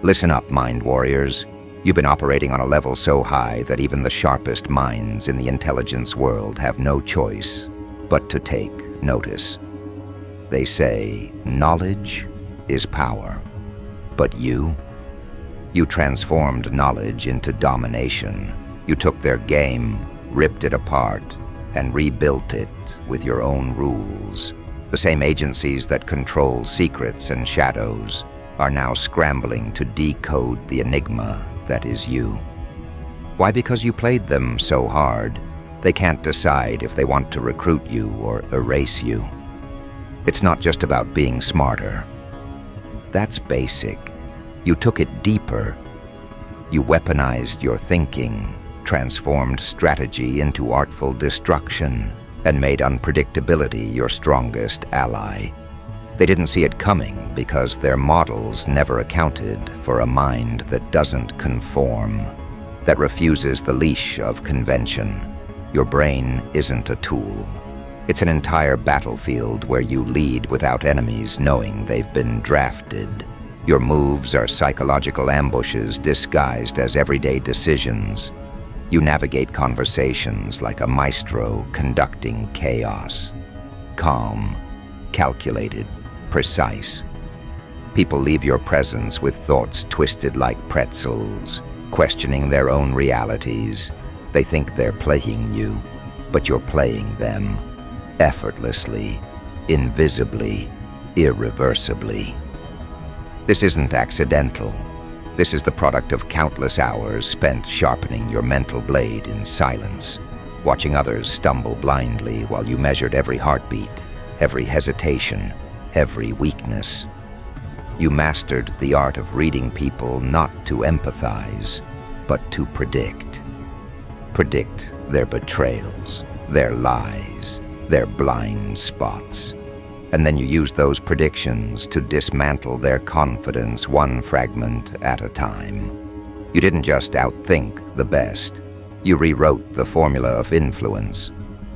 Listen up, Mind Warriors. You've been operating on a level so high that even the sharpest minds in the intelligence world have no choice but to take notice. They say knowledge is power. But you transformed knowledge into domination. You took their game, ripped it apart, and rebuilt it with your own rules. The same agencies that control secrets and shadows are now scrambling to decode the enigma that is you. Why? Because you played them so hard, they can't decide if they want to recruit you or erase you. It's not just about being smarter. That's basic. You took it deeper. You weaponized your thinking, transformed strategy into artful destruction, and made unpredictability your strongest ally. They didn't see it coming because their models never accounted for a mind that doesn't conform, that refuses the leash of convention. Your brain isn't a tool. It's an entire battlefield where you lead without enemies knowing they've been drafted. Your moves are psychological ambushes disguised as everyday decisions. You navigate conversations like a maestro conducting chaos. Calm, calculated, precise. People leave your presence with thoughts twisted like pretzels, questioning their own realities. They think they're playing you, but you're playing them. Effortlessly, invisibly, irreversibly. This isn't accidental. This is the product of countless hours spent sharpening your mental blade in silence, watching others stumble blindly while you measured every heartbeat, every hesitation, every weakness. You mastered the art of reading people not to empathize, but to predict. Predict their betrayals, their lies, their blind spots. And then you use those predictions to dismantle their confidence one fragment at a time. You didn't just outthink the best. You rewrote the formula of influence.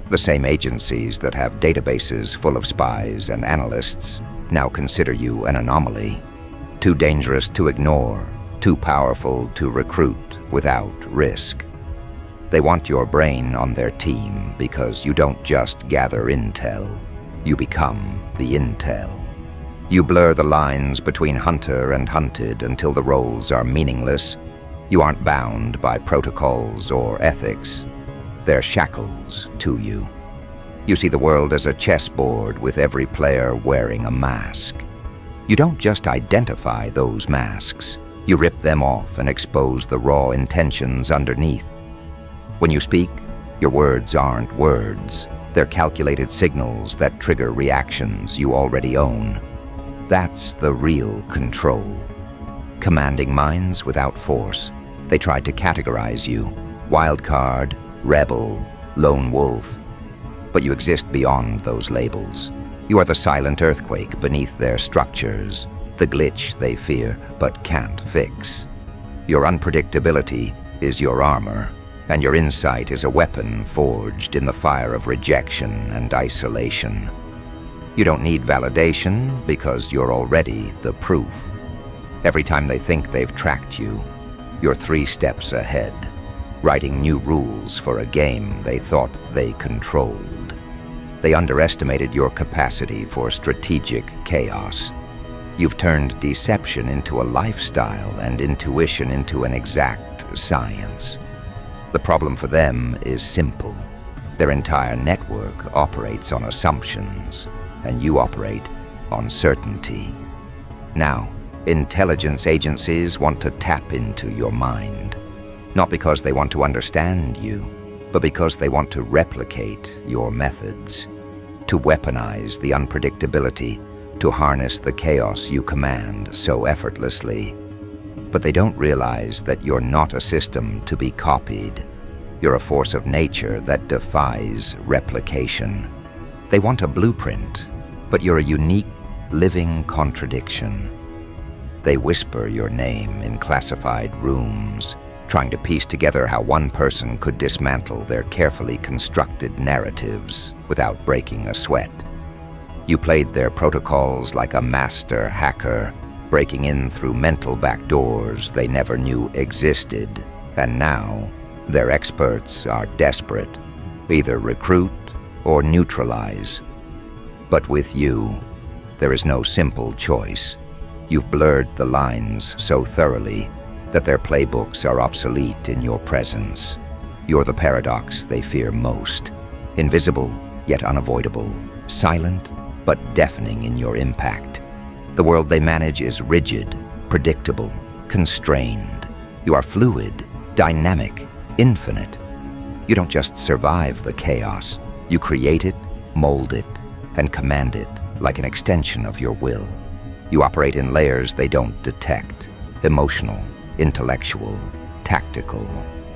The same agencies that have databases full of spies and analysts now consider you an anomaly. Too dangerous to ignore, too powerful to recruit without risk. They want your brain on their team because you don't just gather intel. You become the intel. You blur the lines between hunter and hunted until the roles are meaningless. You aren't bound by protocols or ethics. They're shackles to you. You see the world as a chessboard with every player wearing a mask. You don't just identify those masks. You rip them off and expose the raw intentions underneath. When you speak, your words aren't words. They're calculated signals that trigger reactions you already own. That's the real control. Commanding minds without force. They tried to categorize you: wildcard, rebel, lone wolf. But you exist beyond those labels. You are the silent earthquake beneath their structures, the glitch they fear but can't fix. Your unpredictability is your armor, and your insight is a weapon forged in the fire of rejection and isolation. You don't need validation because you're already the proof. Every time they think they've tracked you, you're 3 steps ahead, writing new rules for a game they thought they controlled. They underestimated your capacity for strategic chaos. You've turned deception into a lifestyle and intuition into an exact science. The problem for them is simple. Their entire network operates on assumptions, and you operate on certainty. Now, intelligence agencies want to tap into your mind, not because they want to understand you, but because they want to replicate your methods, to weaponize the unpredictability, to harness the chaos you command so effortlessly. But they don't realize that you're not a system to be copied. You're a force of nature that defies replication. They want a blueprint, but you're a unique, living contradiction. They whisper your name in classified rooms, trying to piece together how one person could dismantle their carefully constructed narratives without breaking a sweat. You played their protocols like a master hacker, breaking in through mental back doors they never knew existed, and now their experts are desperate. Either recruit or neutralize. But with you, there is no simple choice. You've blurred the lines so thoroughly that their playbooks are obsolete in your presence. You're the paradox they fear most. Invisible, yet unavoidable. Silent, but deafening in your impact. The world they manage is rigid, predictable, constrained. You are fluid, dynamic, infinite. You don't just survive the chaos. You create it, mold it, and command it like an extension of your will. You operate in layers they don't detect. Emotional, intellectual, tactical.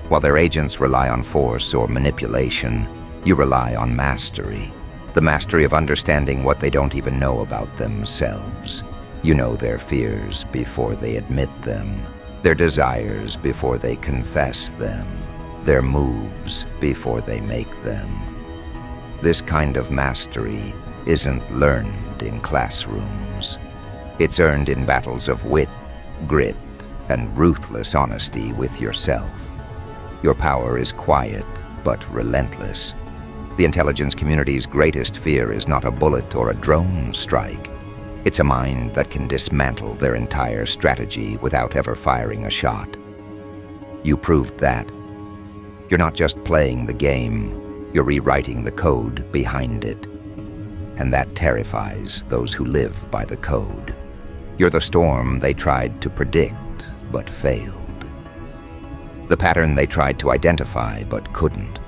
While their agents rely on force or manipulation, you rely on mastery. The mastery of understanding what they don't even know about themselves. You know their fears before they admit them, their desires before they confess them, their moves before they make them. This kind of mastery isn't learned in classrooms. It's earned in battles of wit, grit, and ruthless honesty with yourself. Your power is quiet, but relentless. The intelligence community's greatest fear is not a bullet or a drone strike. It's a mind that can dismantle their entire strategy without ever firing a shot. You proved that. You're not just playing the game, you're rewriting the code behind it. And that terrifies those who live by the code. You're the storm they tried to predict, but failed. The pattern they tried to identify, but couldn't.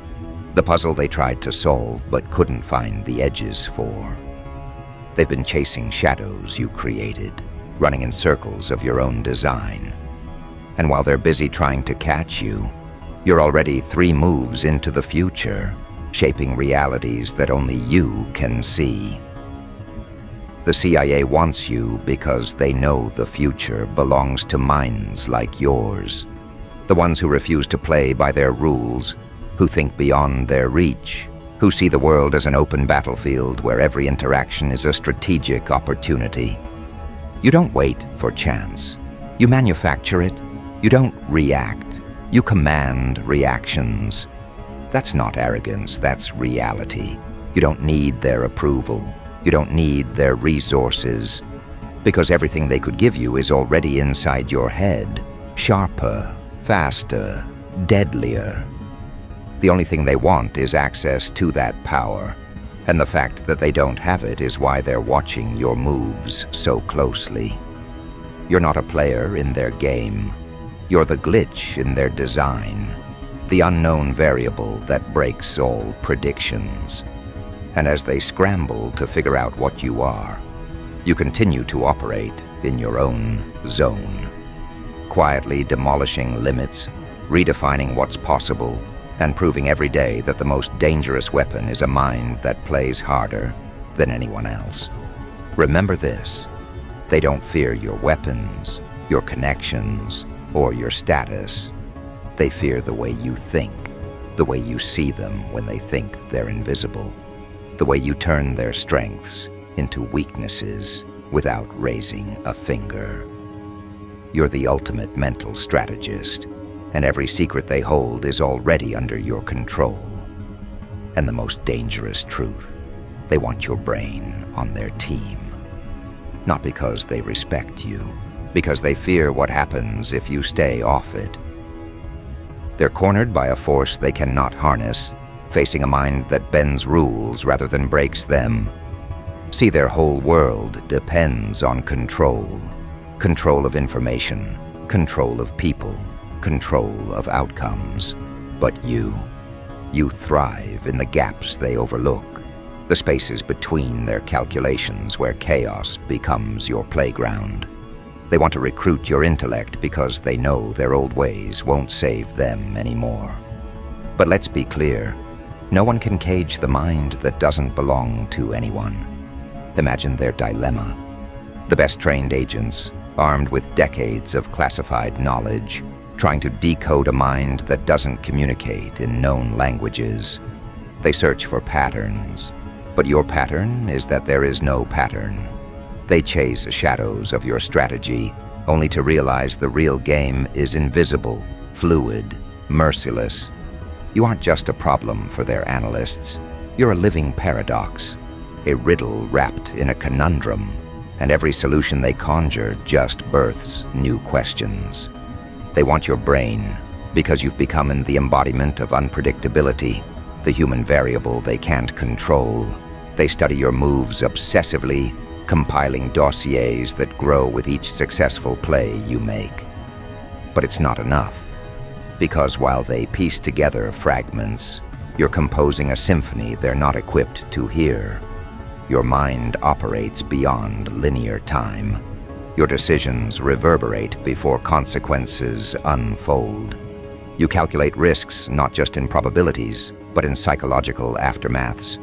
The puzzle they tried to solve, but couldn't find the edges for. They've been chasing shadows you created, running in circles of your own design. And while they're busy trying to catch you, you're already 3 moves into the future, shaping realities that only you can see. The CIA wants you because they know the future belongs to minds like yours. The ones who refuse to play by their rules, who think beyond their reach, who see the world as an open battlefield where every interaction is a strategic opportunity. You don't wait for chance. You manufacture it. You don't react. You command reactions. That's not arrogance, that's reality. You don't need their approval. You don't need their resources. Because everything they could give you is already inside your head. Sharper, faster, deadlier. The only thing they want is access to that power, and the fact that they don't have it is why they're watching your moves so closely. You're not a player in their game. You're the glitch in their design, the unknown variable that breaks all predictions. And as they scramble to figure out what you are, you continue to operate in your own zone, quietly demolishing limits, redefining what's possible, and proving every day that the most dangerous weapon is a mind that plays harder than anyone else. Remember this: they don't fear your weapons, your connections, or your status. They fear the way you think, the way you see them when they think they're invisible, the way you turn their strengths into weaknesses without raising a finger. You're the ultimate mental strategist, and every secret they hold is already under your control. And the most dangerous truth, they want your brain on their team. Not because they respect you, because they fear what happens if you stay off it. They're cornered by a force they cannot harness, facing a mind that bends rules rather than breaks them. See, their whole world depends on control. Control of information, control of people, control of outcomes. But you thrive in the gaps they overlook, the spaces between their calculations where chaos becomes your playground. They want to recruit your intellect because they know their old ways won't save them anymore. But let's be clear, no one can cage the mind that doesn't belong to anyone. Imagine their dilemma. The best trained agents, armed with decades of classified knowledge, trying to decode a mind that doesn't communicate in known languages. They search for patterns, but your pattern is that there is no pattern. They chase the shadows of your strategy, only to realize the real game is invisible, fluid, merciless. You aren't just a problem for their analysts. You're a living paradox, a riddle wrapped in a conundrum, and every solution they conjure just births new questions. They want your brain because you've become the embodiment of unpredictability, the human variable they can't control. They study your moves obsessively, compiling dossiers that grow with each successful play you make. But it's not enough, because while they piece together fragments, you're composing a symphony they're not equipped to hear. Your mind operates beyond linear time. Your decisions reverberate before consequences unfold. You calculate risks not just in probabilities, but in psychological aftermaths.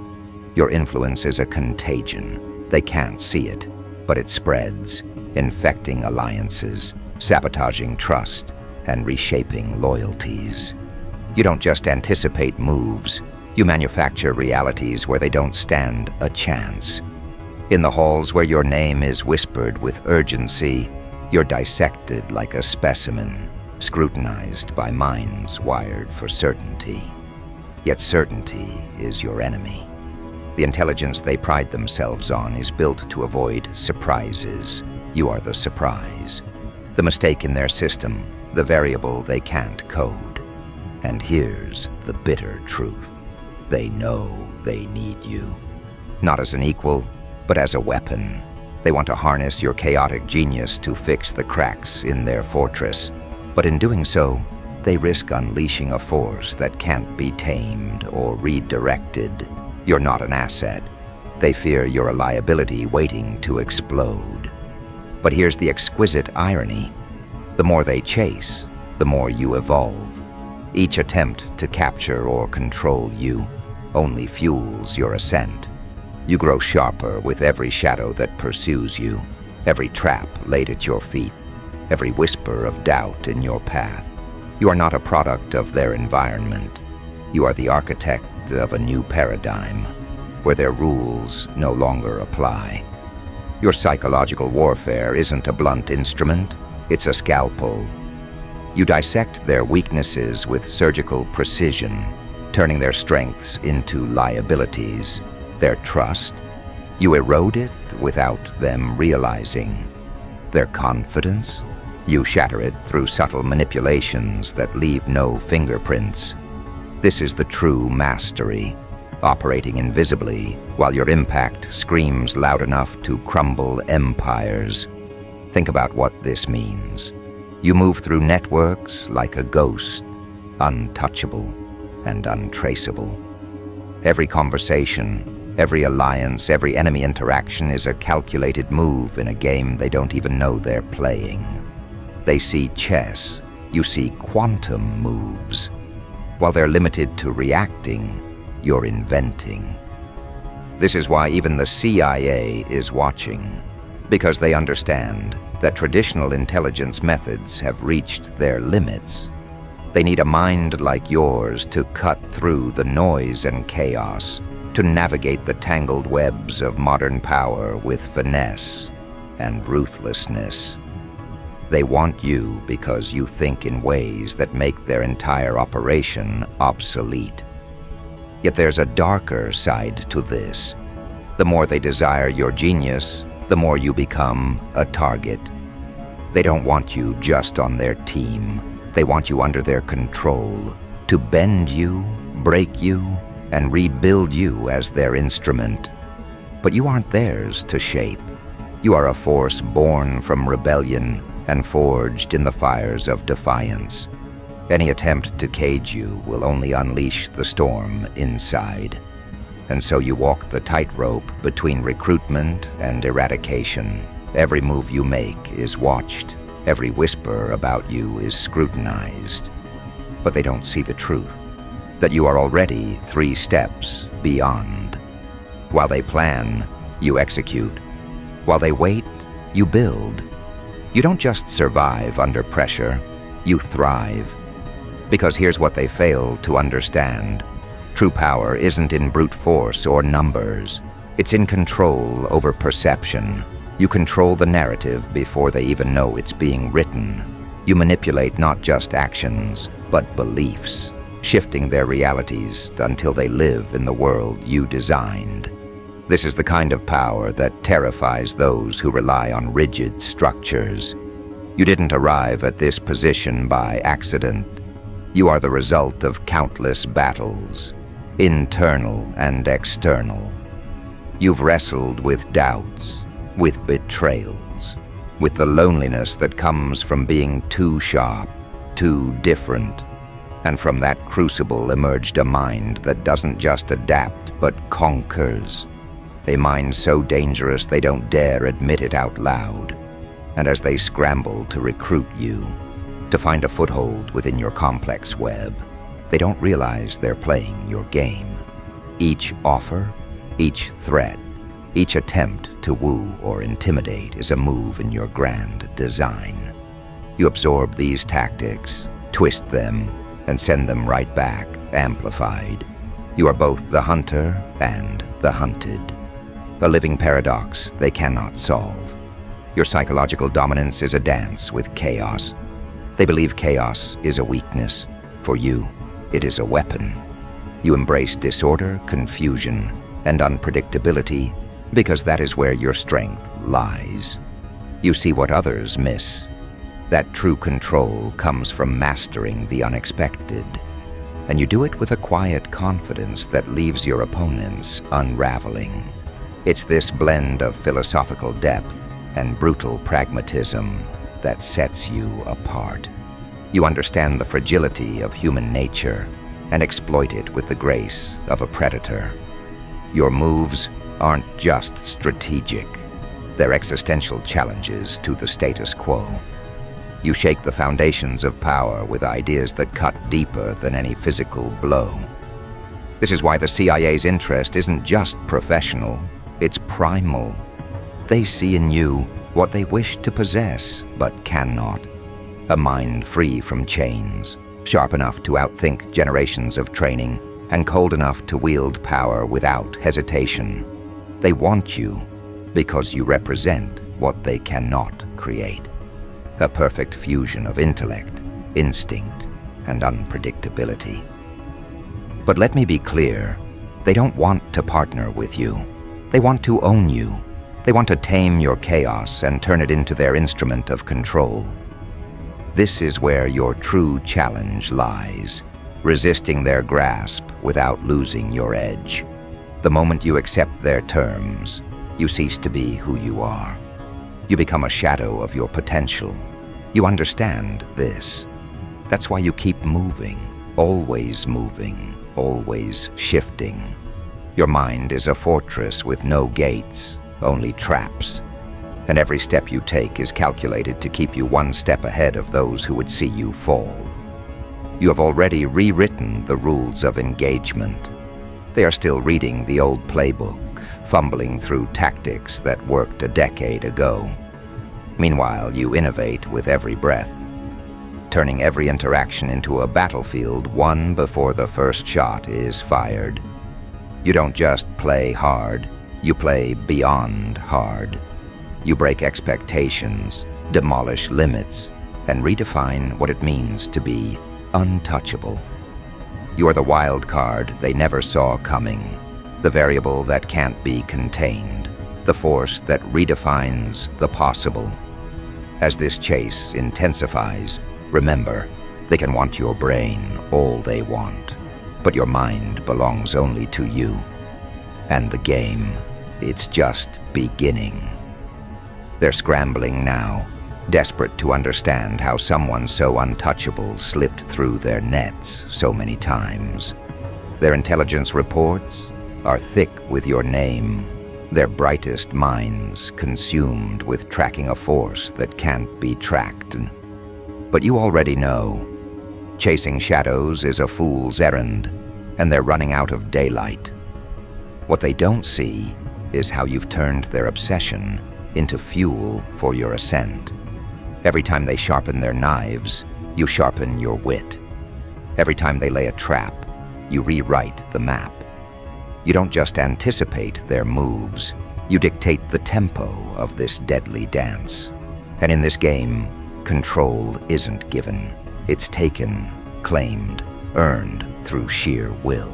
Your influence is a contagion. They can't see it, but it spreads, infecting alliances, sabotaging trust, and reshaping loyalties. You don't just anticipate moves, you manufacture realities where they don't stand a chance. In the halls where your name is whispered with urgency, you're dissected like a specimen, scrutinized by minds wired for certainty. Yet certainty is your enemy. The intelligence they pride themselves on is built to avoid surprises. You are the surprise, the mistake in their system, the variable they can't code. And here's the bitter truth. They know they need you. Not as an equal, but as a weapon. They want to harness your chaotic genius to fix the cracks in their fortress. But in doing so, they risk unleashing a force that can't be tamed or redirected. You're not an asset. They fear you're a liability waiting to explode. But here's the exquisite irony. The more they chase, the more you evolve. Each attempt to capture or control you only fuels your ascent. You grow sharper with every shadow that pursues you, every trap laid at your feet, every whisper of doubt in your path. You are not a product of their environment. You are the architect of a new paradigm, where their rules no longer apply. Your psychological warfare isn't a blunt instrument, it's a scalpel. You dissect their weaknesses with surgical precision, turning their strengths into liabilities. Their trust, you erode it without them realizing. Their confidence, you shatter it through subtle manipulations that leave no fingerprints. This is the true mastery, operating invisibly while your impact screams loud enough to crumble empires. Think about what this means. You move through networks like a ghost, untouchable and untraceable. Every conversation, every alliance, every enemy interaction is a calculated move in a game they don't even know they're playing. They see chess, you see quantum moves. While they're limited to reacting, you're inventing. This is why even the CIA is watching, because they understand that traditional intelligence methods have reached their limits. They need a mind like yours to cut through the noise and chaos, to navigate the tangled webs of modern power with finesse and ruthlessness. They want you because you think in ways that make their entire operation obsolete. Yet there's a darker side to this. The more they desire your genius, the more you become a target. They don't want you just on their team. They want you under their control, to bend you, break you, and rebuild you as their instrument. But you aren't theirs to shape. You are a force born from rebellion and forged in the fires of defiance. Any attempt to cage you will only unleash the storm inside. And so you walk the tightrope between recruitment and eradication. Every move you make is watched. Every whisper about you is scrutinized. But they don't see the truth, that you are already 3 steps beyond. While they plan, you execute. While they wait, you build. You don't just survive under pressure, you thrive. Because here's what they fail to understand. True power isn't in brute force or numbers. It's in control over perception, You control the narrative before they even know it's being written. You manipulate not just actions, but beliefs, shifting their realities until they live in the world you designed. This is the kind of power that terrifies those who rely on rigid structures. You didn't arrive at this position by accident. You are the result of countless battles, internal and external. You've wrestled with doubts, with betrayals, with the loneliness that comes from being too sharp, too different. And from that crucible emerged a mind that doesn't just adapt, but conquers. A mind so dangerous they don't dare admit it out loud. And as they scramble to recruit you, to find a foothold within your complex web, they don't realize they're playing your game. Each offer, each threat, each attempt to woo or intimidate is a move in your grand design. You absorb these tactics, twist them, and send them right back, amplified. You are both the hunter and the hunted. A living paradox they cannot solve. Your psychological dominance is a dance with chaos. They believe chaos is a weakness. For you, it is a weapon. You embrace disorder, confusion, and unpredictability because that is where your strength lies. You see what others miss. That true control comes from mastering the unexpected. And you do it with a quiet confidence that leaves your opponents unraveling. It's this blend of philosophical depth and brutal pragmatism that sets you apart. You understand the fragility of human nature and exploit it with the grace of a predator. Your moves aren't just strategic. They're existential challenges to the status quo. You shake the foundations of power with ideas that cut deeper than any physical blow. This is why the CIA's interest isn't just professional, it's primal. They see in you what they wish to possess, but cannot. A mind free from chains, sharp enough to outthink generations of training, and cold enough to wield power without hesitation. They want you because you represent what they cannot create. A perfect fusion of intellect, instinct, and unpredictability. But let me be clear, they don't want to partner with you. They want to own you. They want to tame your chaos and turn it into their instrument of control. This is where your true challenge lies, resisting their grasp without losing your edge. The moment you accept their terms, you cease to be who you are. You become a shadow of your potential. You understand this. That's why you keep moving, always shifting. Your mind is a fortress with no gates, only traps. And every step you take is calculated to keep you one step ahead of those who would see you fall. You have already rewritten the rules of engagement. They are still reading the old playbook, fumbling through tactics that worked a decade ago. Meanwhile, you innovate with every breath, turning every interaction into a battlefield won before the first shot is fired. You don't just play hard, you play beyond hard. You break expectations, demolish limits, and redefine what it means to be untouchable. You are the wild card they never saw coming, the variable that can't be contained, the force that redefines the possible. As this chase intensifies, remember, they can want your brain all they want, but your mind belongs only to you. And the game, it's just beginning. They're scrambling now, desperate to understand how someone so untouchable slipped through their nets so many times. Their intelligence reports are thick with your name, their brightest minds consumed with tracking a force that can't be tracked. But you already know, chasing shadows is a fool's errand, and they're running out of daylight. What they don't see is how you've turned their obsession into fuel for your ascent. Every time they sharpen their knives, you sharpen your wit. Every time they lay a trap, you rewrite the map. You don't just anticipate their moves, You dictate the tempo of this deadly dance. And in this game, control isn't given. It's taken, claimed, earned through sheer will.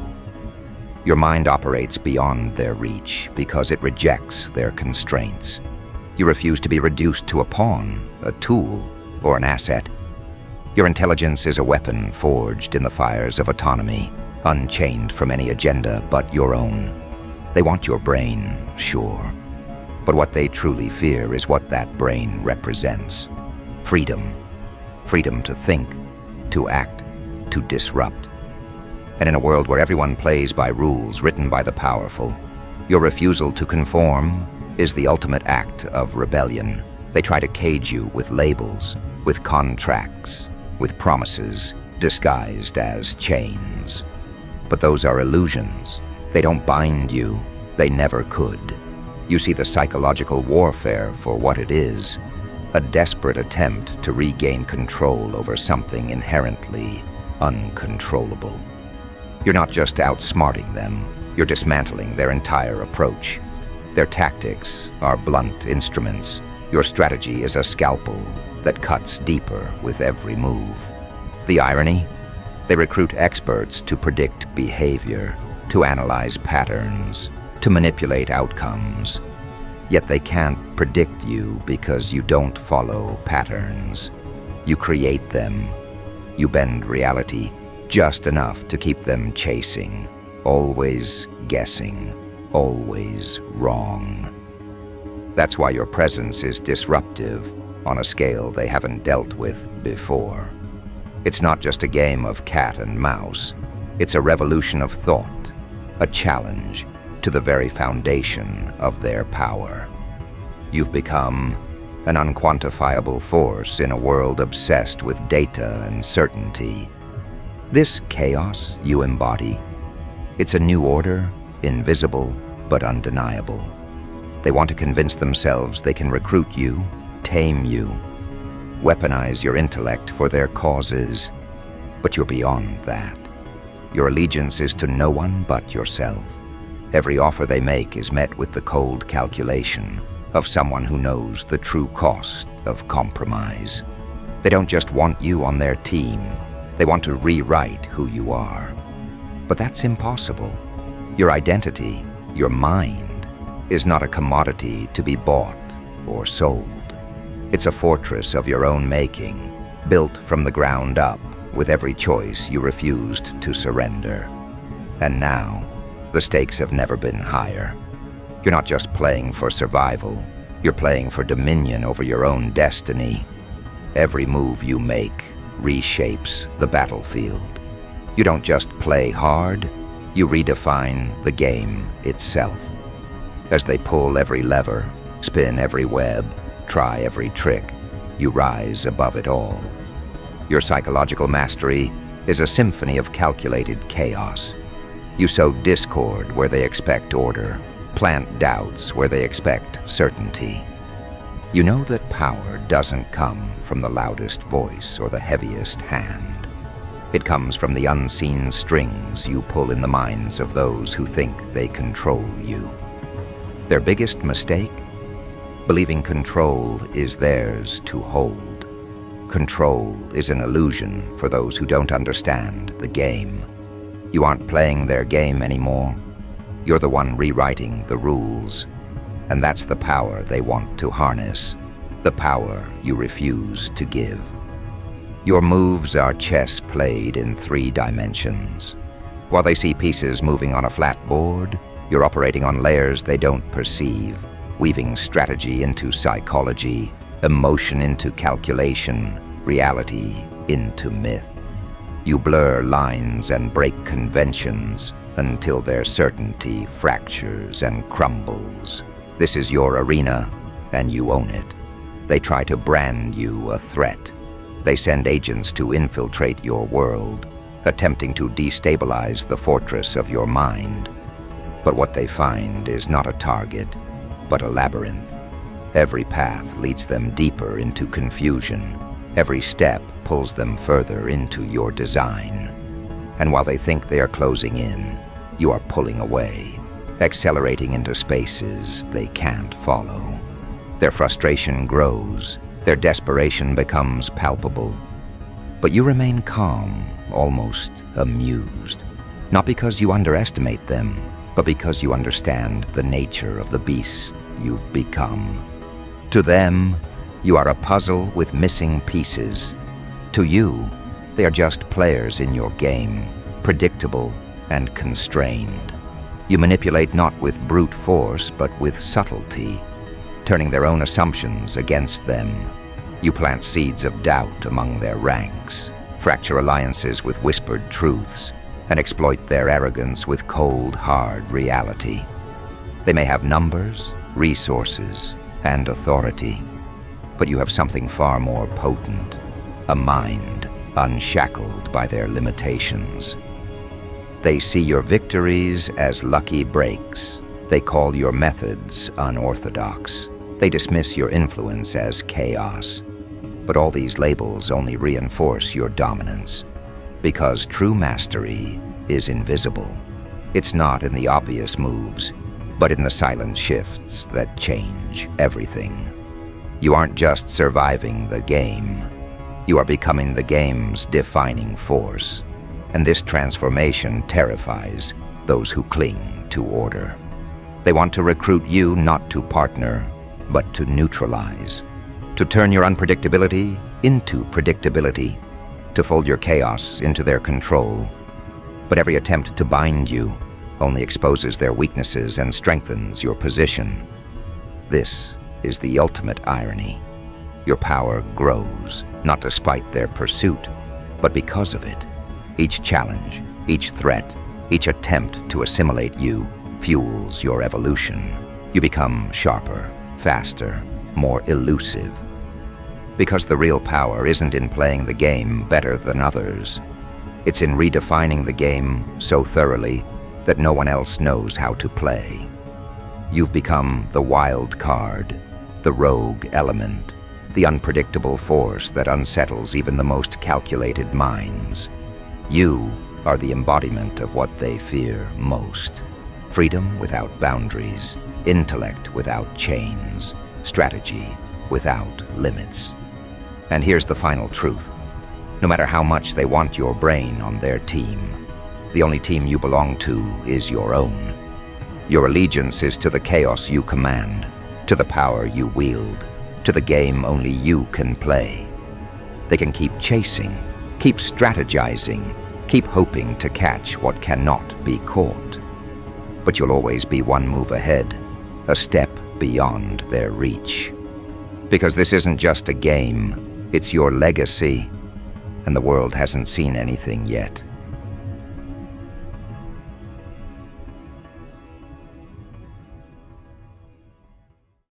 Your mind operates beyond their reach because it rejects their constraints. You refuse to be reduced to a pawn, a tool, or an asset. Your intelligence is a weapon forged in the fires of autonomy, unchained from any agenda but your own. They want your brain, sure. But what they truly fear is what that brain represents. Freedom. Freedom to think, to act, to disrupt. And in a world where everyone plays by rules written by the powerful, your refusal to conform is the ultimate act of rebellion. They try to cage you with labels, with contracts, with promises disguised as chains. But those are illusions. They don't bind you. They never could. You see the psychological warfare for what it is, a desperate attempt to regain control over something inherently uncontrollable. You're not just outsmarting them, you're dismantling their entire approach. Their tactics are blunt instruments. Your strategy is a scalpel that cuts deeper with every move. The irony? They recruit experts to predict behavior, to analyze patterns, to manipulate outcomes. Yet they can't predict you because you don't follow patterns. You create them. You bend reality just enough to keep them chasing, always guessing, always wrong. That's why your presence is disruptive on a scale they haven't dealt with before. It's not just a game of cat and mouse. It's a revolution of thought, a challenge to the very foundation of their power. You've become an unquantifiable force in a world obsessed with data and certainty. This chaos you embody, it's a new order, invisible but undeniable. They want to convince themselves they can recruit you, tame you, weaponize your intellect for their causes. But you're beyond that. Your allegiance is to no one but yourself. Every offer they make is met with the cold calculation of someone who knows the true cost of compromise. They don't just want you on their team, they want to rewrite who you are. But that's impossible. Your identity, your mind, is not a commodity to be bought or sold. It's a fortress of your own making, built from the ground up with every choice you refused to surrender. And now, the stakes have never been higher. You're not just playing for survival, you're playing for dominion over your own destiny. Every move you make reshapes the battlefield. You don't just play hard, you redefine the game itself. As they pull every lever, spin every web, try every trick, you rise above it all. Your psychological mastery is a symphony of calculated chaos. You sow discord where they expect order, plant doubts where they expect certainty. You know that power doesn't come from the loudest voice or the heaviest hand. It comes from the unseen strings you pull in the minds of those who think they control you. Their biggest mistake? Believing control is theirs to hold. Control is an illusion for those who don't understand the game. You aren't playing their game anymore. You're the one rewriting the rules. And that's the power they want to harness, the power you refuse to give. Your moves are chess played in 3 dimensions. While they see pieces moving on a flat board, you're operating on layers they don't perceive, weaving strategy into psychology, emotion into calculation, reality into myth. You blur lines and break conventions until their certainty fractures and crumbles. This is your arena, and you own it. They try to brand you a threat. They send agents to infiltrate your world, attempting to destabilize the fortress of your mind. But what they find is not a target, but a labyrinth. Every path leads them deeper into confusion. Every step pulls them further into your design. And while they think they are closing in, you are pulling away, accelerating into spaces they can't follow. Their frustration grows, their desperation becomes palpable. But you remain calm, almost amused, not because you underestimate them, but because you understand the nature of the beast you've become. To them, you are a puzzle with missing pieces. To you, they are just players in your game, predictable and constrained. You manipulate not with brute force, but with subtlety, turning their own assumptions against them. You plant seeds of doubt among their ranks, fracture alliances with whispered truths, and exploit their arrogance with cold, hard reality. They may have numbers, resources, and authority, but you have something far more potent, a mind unshackled by their limitations. They see your victories as lucky breaks. They call your methods unorthodox. They dismiss your influence as chaos. But all these labels only reinforce your dominance, because true mastery is invisible. It's not in the obvious moves, but in the silent shifts that change everything. You aren't just surviving the game. You are becoming the game's defining force. And this transformation terrifies those who cling to order. They want to recruit you not to partner, but to neutralize. To turn your unpredictability into predictability. To fold your chaos into their control. But every attempt to bind you only exposes their weaknesses and strengthens your position. This is the ultimate irony. Your power grows, not despite their pursuit, but because of it. Each challenge, each threat, each attempt to assimilate you fuels your evolution. You become sharper, faster, more elusive. Because the real power isn't in playing the game better than others. It's in redefining the game so thoroughly that no one else knows how to play. You've become the wild card, the rogue element, the unpredictable force that unsettles even the most calculated minds. You are the embodiment of what they fear most. Freedom without boundaries, intellect without chains, strategy without limits. And here's the final truth. No matter how much they want your brain on their team, the only team you belong to is your own. Your allegiance is to the chaos you command, to the power you wield, to the game only you can play. They can keep chasing, keep strategizing, keep hoping to catch what cannot be caught. But you'll always be one move ahead, a step beyond their reach. Because this isn't just a game, it's your legacy, and the world hasn't seen anything yet.